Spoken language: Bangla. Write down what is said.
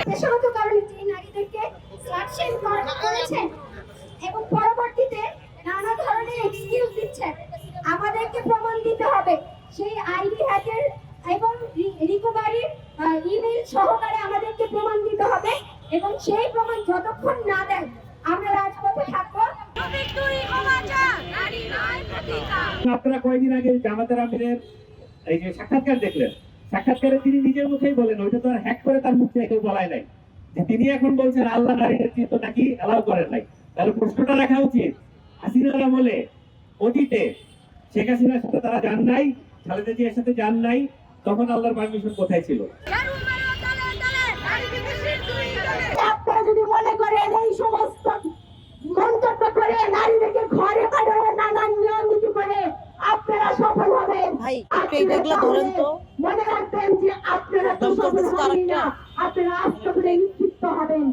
পেশাগত কারণে যে নারীদেরকে স্লাট শেম করেছেন এবং পরবর্তীতে নানা ধরনের এক্সকিউজ দিচ্ছেন, আমাদেরকে প্রমাণ দিতে হবে সেই আইডি হ্যাকের এবং রিকভারির ইমেল সহকারে আমাদেরকে প্রমাণ দিতে হবে এবং সেই প্রমাণ যতক্ষণ না দেন আমরা রাজপথে থাকবো। আপনারা কয়েকদিন আগে জামাতের আমিরের এই যে সাক্ষাৎকার দেখলেন, সাক্ষাৎকারে তিনি নিজের মুখেই বলেন, ওইটা তো আর হ্যাক করে তার মুখ থেকে কেউ বলাই নাই, যে তিনি এখন বলছেন আল্লাহ নারী নেতৃত্ব নাকি অ্যালাউ করেন নাই। তাহলে প্রশ্নটা রাখা উচিত, হাসিনারা বলে অতীতে শেখ হাসিনার সাথে তারা যান নাই, খালেদা জিয়ার সাথে যান নাই, তখন আল্লাহর পারমিশন কোথায় ছিল? আপনারা যদি মনে করেন এই সমস্ত মন্তব্য করে নারীদেরকে ঘরে পাঠানো নানান নিয়ম নীতি করে আপনারা সফল হবেন, ভাই একটু এইগুলো ধরেন তো, মনে রাখবেন যে আপনারা তো সফল হবেন না, আপনারা আস্তে করে নিক্ষিপ্ত হবেন।